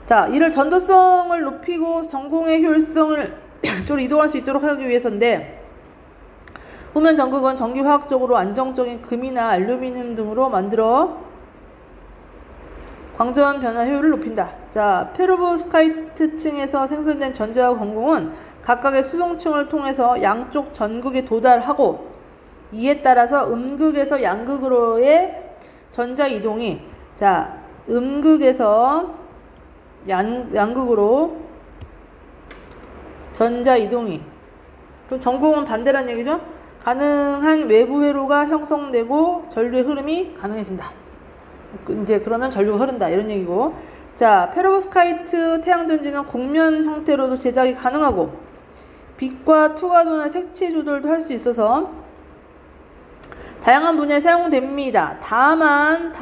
자, 이를 전도성을 높이고 전공의 효율성을 쪽으로 이동할 수 있도록 하기 위해서인데, 후면 전극은 전기화학적으로 안정적인 금이나 알루미늄 등으로 만들어 광전 변화 효율을 높인다. 자, 페로브스카이트 층에서 생성된 전자와 전공은 각각의 수송층을 통해서 양쪽 전극에 도달하고, 이에 따라서 음극에서 양극으로의 전자 이동이, 음극에서 양극으로 전자 이동이, 그럼 전공은 반대란 얘기죠? 가능한 외부 회로가 형성되고 전류의 흐름이 가능해진다. 이제 그러면 전류가 흐른다, 이런 얘기고. 자, 페로브스카이트 태양전지는 곡면 형태로도 제작이 가능하고 빛과 투과도나 색채 조절도 할 수 있어서 다양한 분야에 사용됩니다. 다만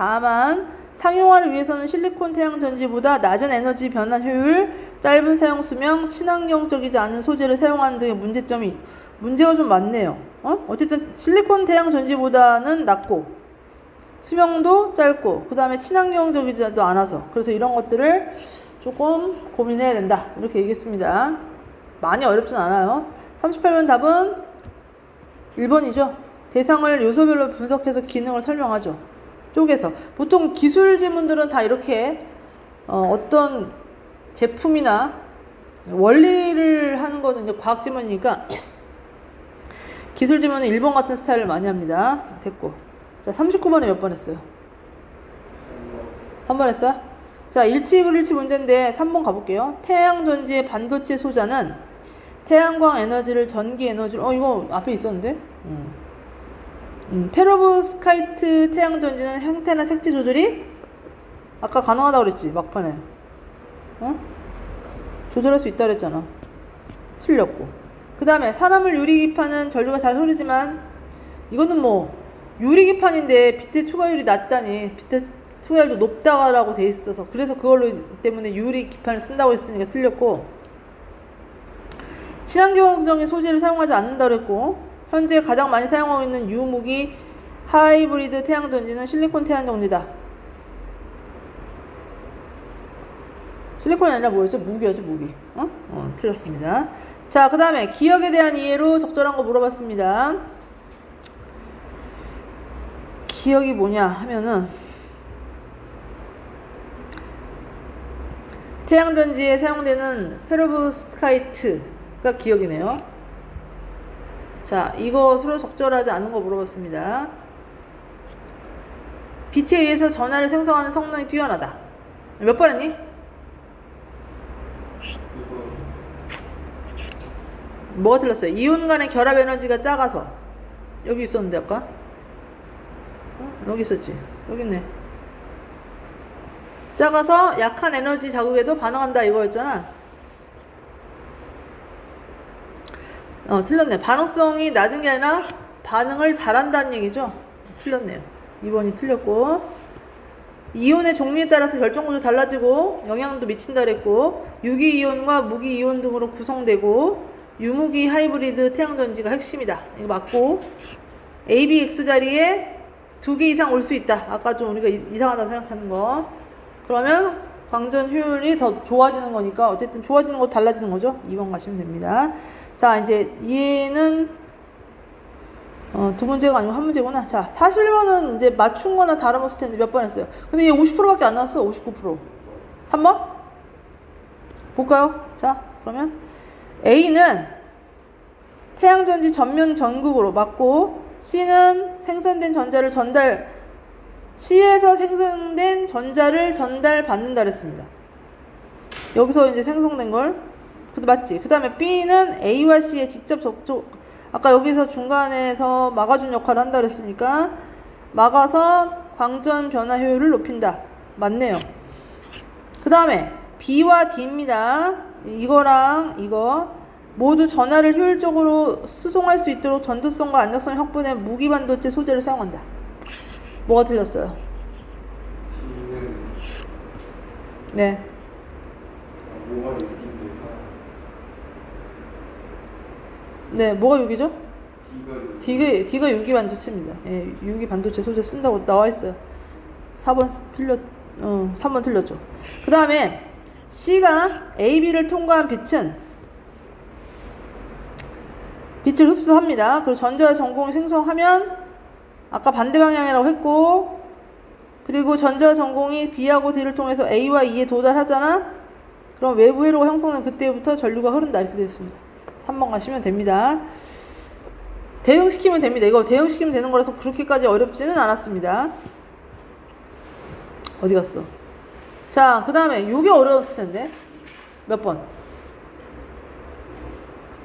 상용화를 위해서는 실리콘 태양전지보다 낮은 에너지 변환 효율, 짧은 사용 수명, 친환경적이지 않은 소재를 사용하는 등의 문제가 좀 많네요. 어쨌든 실리콘 태양전지보다는 낮고 수명도 짧고 그 다음에 친환경적이지도 않아서, 그래서 이런 것들을 조금 고민해야 된다, 이렇게 얘기했습니다. 많이 어렵진 않아요. 38번 답은 1번이죠. 대상을 요소별로 분석해서 기능을 설명하죠. 쪼개서. 보통 기술 지문들은 다 이렇게 어떤 제품이나 원리를 하는 거는 이제 과학 지문이니까 기술 지문은 1번 같은 스타일을 많이 합니다. 됐고. 자, 39번에 몇 번 했어요? 3번 했어요? 자, 일치불일치 문제인데 3번 가볼게요. 태양전지의 반도체 소자는 태양광 에너지를 전기 에너지로 이거 앞에 있었는데 페로브스카이트 태양전지는 형태나 색채 조절이 아까 가능하다고 그랬지 막판에 조절할 수 있다 그랬잖아. 틀렸고 그 다음에 사람을 유리기판은 전류가 잘 흐르지만 이거는 뭐 유리기판인데 빛의 투과율이 낮다니 빛의 투과율도 높다라고 돼 있어서 그래서 그걸로 때문에 유리기판을 쓴다고 했으니까 틀렸고 친환경적인 소재를 사용하지 않는다고 했고 현재 가장 많이 사용하고 있는 유무기 하이브리드 태양전지는 실리콘 태양전지다. 실리콘이 아니라 뭐였죠? 무기였죠, 무기. 틀렸습니다. 자, 그 다음에 기억에 대한 이해로 적절한 거 물어봤습니다. 기억이 뭐냐 하면은 태양전지에 사용되는 페로브스카이트가 기억이네요. 자, 이거 서로 적절하지 않은 거 물어봤습니다. 빛에 의해서 전하를 생성하는 성능이 뛰어나다. 몇 번 했니? 뭐가 틀렸어요? 이온 간의 결합 에너지가 작아서. 여기 있었는데 아까? 여기 있었지? 여기 있네. 작아서 약한 에너지 자극에도 반응한다 이거였잖아. 틀렸네. 반응성이 낮은 게 아니라 반응을 잘한다는 얘기죠. 틀렸네요. 2번이 틀렸고 이온의 종류에 따라서 결정구조 달라지고 영향도 미친다 그랬고 유기이온과 무기이온 등으로 구성되고 유무기 하이브리드 태양전지가 핵심이다. 이거 맞고 ABX 자리에 2개 이상 올 수 있다. 아까 좀 우리가 이상하다고 생각하는 거. 그러면 광전 효율이 더 좋아지는 거니까 어쨌든 좋아지는 거 달라지는 거죠. 2번 가시면 됩니다. 자, 이제 얘는 두 문제가 아니고 한 문제구나. 자, 41번은 이제 맞춘 거나 다름없을 텐데 몇 번 했어요. 근데 얘 50%밖에 안 나왔어. 59%. 3번? 볼까요? 자, 그러면 A는 태양전지 전면 전극으로 맞고 C는 생산된 전자를 C에서 생성된 전자를 전달받는다 그랬습니다. 여기서 이제 생성된 걸 맞지? 그 다음에 B는 A와 C에 직접 접촉 아까 여기서 중간에서 막아준 역할을 한다 그랬으니까 막아서 광전 변화 효율을 높인다. 맞네요. 그 다음에 B와 D입니다. 이거랑 이거 모두 전하를 효율적으로 수송할 수 있도록 전도성과 안정성 확보의 무기 반도체 소재를 사용한다. 뭐가 틀렸어요? 네. 뭐가 있는데 네, 뭐가 6이죠? D가 6이 반도체입니다. 예, 6이 반도체 소재 쓴다고 나와 있어요. 4번 3번 틀렸죠. 그 다음에 C가 AB를 통과한 빛을 흡수합니다. 그리고 전자의 전공을 생성하면 아까 반대 방향이라고 했고 그리고 전자 전공이 B하고 D를 통해서 A와 E에 도달하잖아. 그럼 외부 회로가 형성된 그때부터 전류가 흐른다 이렇게 되었습니다. 3번 가시면 됩니다. 대응시키면 됩니다. 이거 대응시키면 되는 거라서 그렇게까지 어렵지는 않았습니다. 어디 갔어? 자, 그 다음에 요게 어려웠을 텐데 몇 번?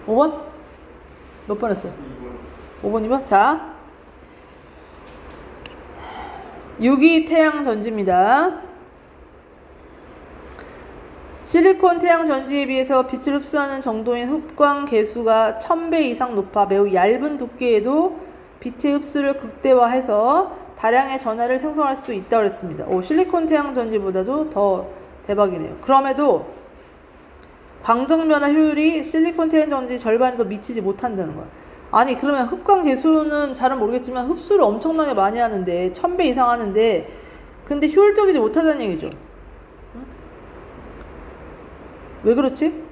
5번? 몇 번 했어요? 5번, 2번? 자, 유기 태양 전지입니다. 실리콘 태양 전지에 비해서 빛을 흡수하는 정도인 흡광 계수가 1000배 이상 높아 매우 얇은 두께에도 빛의 흡수를 극대화해서 다량의 전하를 생성할 수 있다고 그랬습니다. 실리콘 태양 전지보다도 더 대박이네요. 그럼에도 광정 변화 효율이 실리콘 태양 전지 절반에도 미치지 못한다는 거야. 아니 그러면 흡광 계수는 잘은 모르겠지만 흡수를 엄청나게 많이 하는데 1000배 이상 하는데 근데 효율적이지 못하다는 얘기죠. 응? 왜 그렇지?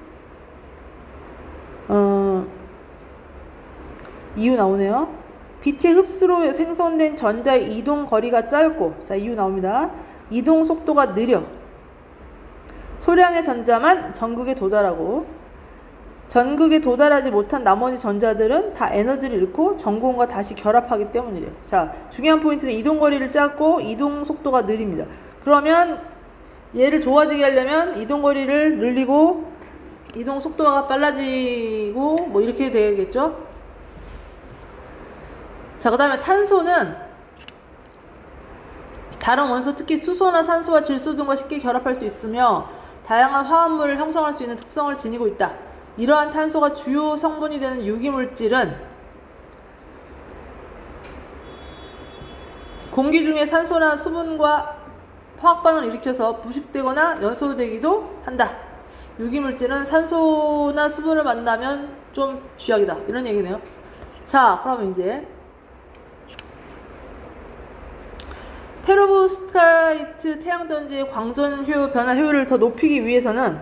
이유 나오네요. 빛의 흡수로 생성된 전자의 이동 거리가 짧고, 자 이유 나옵니다. 이동 속도가 느려. 소량의 전자만 전극에 도달하고 전극에 도달하지 못한 나머지 전자들은 다 에너지를 잃고 전공과 다시 결합하기 때문이래요. 자, 중요한 포인트는 이동 거리를 짧고 이동 속도가 느립니다. 그러면 얘를 좋아지게 하려면 이동거리를 늘리고 이동 속도가 빨라지고 뭐 이렇게 되겠죠. 자, 그 다음에 탄소는 다른 원소, 특히 수소나 산소와 질소 등과 쉽게 결합할 수 있으며 다양한 화합물을 형성할 수 있는 특성을 지니고 있다. 이러한 탄소가 주요 성분이 되는 유기물질은 공기 중에 산소나 수분과 화학반응을 일으켜서 부식되거나 연소되기도 한다. 유기물질은 산소나 수분을 만나면 좀 쥐약이다. 이런 얘기네요. 자, 그러면 이제 페로브스카이트 태양전지의 광전 변화 효율을 더 높이기 위해서는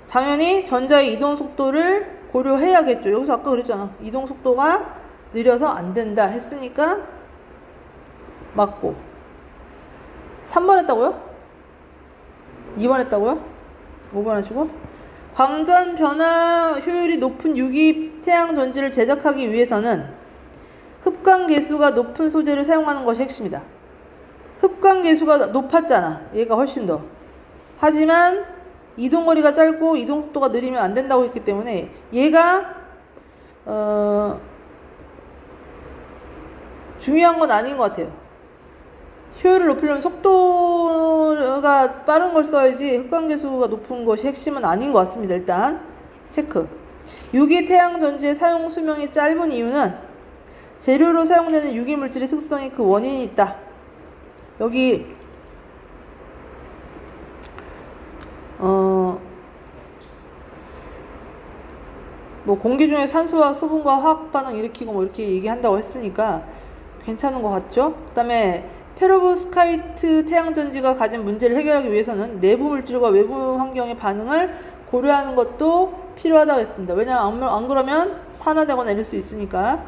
당연히 전자의 이동 속도를 고려해야겠죠. 여기서 아까 그랬잖아. 이동 속도가 느려서 안 된다 했으니까 맞고. 3번 했다고요? 2번 했다고요? 5번 하시고. 광전 변화 효율이 높은 유기 태양전지를 제작하기 위해서는 흡광 계수가 높은 소재를 사용하는 것이 핵심이다. 흡광 계수가 높았잖아. 얘가 훨씬 더. 하지만 이동거리가 짧고 이동 속도가 느리면 안 된다고 했기 때문에 얘가 중요한 건 아닌 것 같아요. 효율을 높이려면 속도가 빠른 걸 써야지 흡광 계수가 높은 것이 핵심은 아닌 것 같습니다. 일단 체크. 유기 태양전지의 사용 수명이 짧은 이유는 재료로 사용되는 유기물질의 특성이 그 원인이 있다. 여기 뭐 공기 중에 산소와 수분과 화학 반응 일으키고 뭐 이렇게 얘기한다고 했으니까 괜찮은 것 같죠? 그 다음에 페로브스카이트 태양전지가 가진 문제를 해결하기 위해서는 내부 물질과 외부 환경의 반응을 고려하는 것도 필요하다고 했습니다. 왜냐하면 안 그러면 산화되거나 이럴 수 있으니까.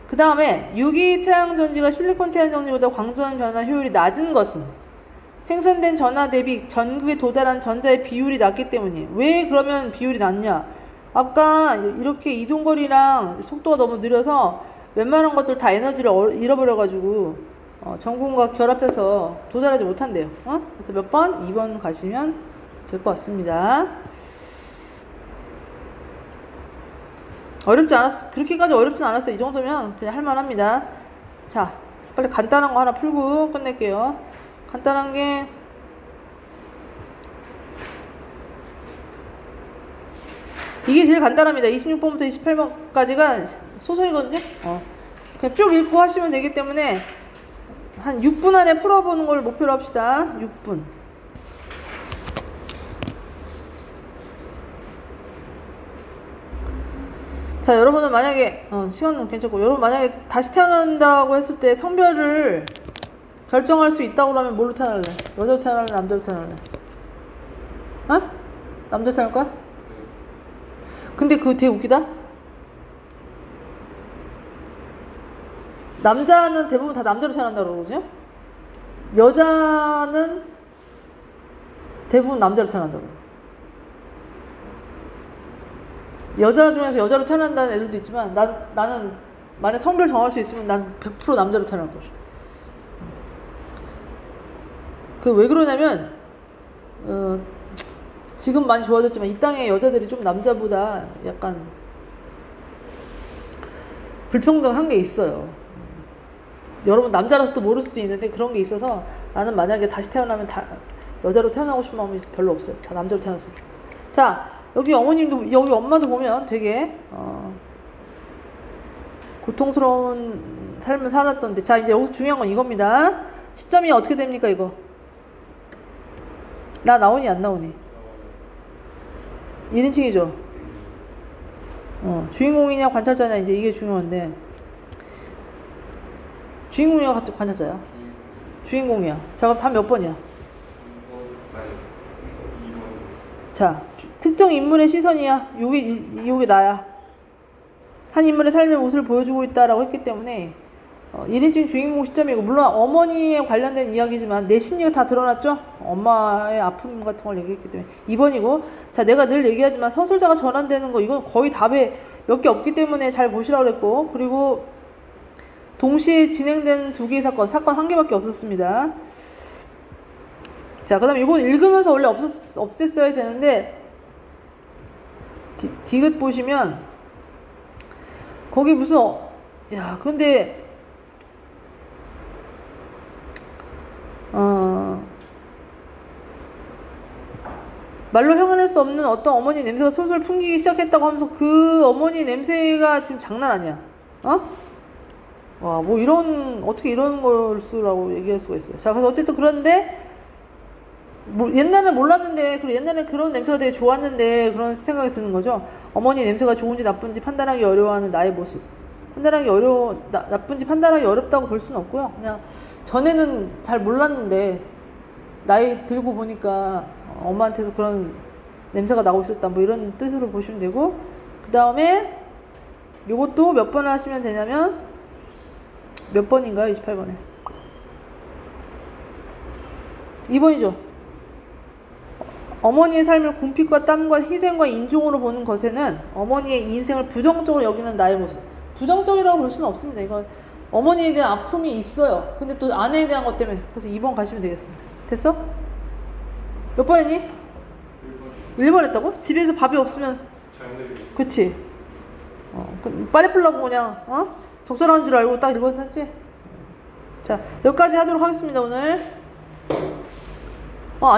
그 다음에 유기 태양전지가 실리콘 태양전지보다 광전 변화 효율이 낮은 것은 생산된 전하 대비 전극에 도달한 전자의 비율이 낮기 때문이에요. 왜 그러면 비율이 낮냐? 아까 이렇게 이동거리랑 속도가 너무 느려서 웬만한 것들 다 에너지를 잃어버려가지고 전군과 결합해서 도달하지 못한대요. 그래서 몇 번? 2번 가시면 될 것 같습니다. 어렵지 않았어. 그렇게까지 어렵진 않았어요. 이 정도면 그냥 할만합니다. 자, 빨리 간단한 거 하나 풀고 끝낼게요. 간단한 게 이게 제일 간단합니다. 26번부터 28번까지가 소설이거든요. 그냥 쭉 읽고 하시면 되기 때문에 한 6분 안에 풀어보는 걸 목표로 합시다. 6분. 자, 여러분은 만약에 시간은 괜찮고 여러분 만약에 다시 태어난다고 했을 때 성별을 결정할 수 있다고 하면 뭘로 태어날래? 여자로 태어날래? 남자로 태어날래? 남자 태어날 거야? 근데 그거 되게 웃기다. 남자는 대부분 다 남자로 태어난다고 그러거든요. 여자는 대부분 남자로 태어난다고. 여자 중에서 여자로 태어난다는 애들도 있지만 나는 만약 성별 정할 수 있으면 난 100% 남자로 태어날 거야. 그 왜 그러냐면 지금 많이 좋아졌지만 이 땅의 여자들이 좀 남자보다 약간 불평등한 게 있어요. 여러분 남자라서 또 모를 수도 있는데 그런 게 있어서 나는 만약에 다시 태어나면 다 여자로 태어나고 싶은 마음이 별로 없어요. 다 남자로 태어났으면 좋겠어요. 자, 여기 어머님도 여기 엄마도 보면 되게 고통스러운 삶을 살았던데, 자 이제 여기서 중요한 건 이겁니다. 시점이 어떻게 됩니까 이거? 나 나오니 안 나오니? 1인칭이죠. 주인공이냐 관찰자냐 이제 이게 중요한데 주인공이야 관찰자야? 주인공이야. 자 그럼 답 몇 번이야? 자, 특정 인물의 시선이야. 요게 나야. 한 인물의 삶의 모습을 보여주고 있다라고 했기 때문에 1인칭 주인공 시점이고, 물론 어머니에 관련된 이야기지만 내 심리가 다 드러났죠? 엄마의 아픔 같은 걸 얘기했기 때문에 2번이고, 자 내가 늘 얘기하지만 서술자가 전환되는 거 이건 거의 답에 몇 개 없기 때문에 잘 보시라고 그랬고, 그리고 동시에 진행되는 두 개의 사건 한 개밖에 없었습니다. 자, 그 다음에 이건 읽으면서 원래 없앴어야 되는데, 디귿 보시면, 거기 무슨, 야, 근데, 말로 형언할 수 없는 어떤 어머니 냄새가 솔솔 풍기기 시작했다고 하면서 그 어머니 냄새가 지금 장난 아니야. 어? 와, 뭐 어떻게 이런 걸 쓰라고 얘기할 수가 있어요. 자, 그래서 어쨌든 그런데, 뭐 옛날엔 몰랐는데, 그리고 옛날엔 그런 냄새가 되게 좋았는데, 그런 생각이 드는 거죠. 어머니 냄새가 좋은지 나쁜지 판단하기 어려워하는 나의 모습. 나쁜지 판단하기 어렵다고 볼 수는 없고요. 그냥, 전에는 잘 몰랐는데, 나이 들고 보니까 엄마한테서 그런 냄새가 나고 있었다. 뭐 이런 뜻으로 보시면 되고, 그 다음에, 요것도 몇 번 하시면 되냐면, 몇 번인가요? 28번에. 2번이죠. 어머니의 삶을 궁핍과 땀과 희생과 인종으로 보는 것에는 어머니의 인생을 부정적으로 여기는 나의 모습. 부정적이라고 볼 수는 없습니다. 이건 어머니에 대한 아픔이 있어요. 근데 또 아내에 대한 것 때문에. 그래서 2번 가시면 되겠습니다. 됐어? 몇 번 했니? 1번 했다고? 집에서 밥이 없으면. 그치? 빨리 풀라고 그냥 적절한 줄 알고 딱 1번 했지? 자, 여기까지 하도록 하겠습니다. 오늘.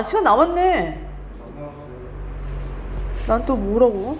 시간 남았네. 난 또 뭐라고?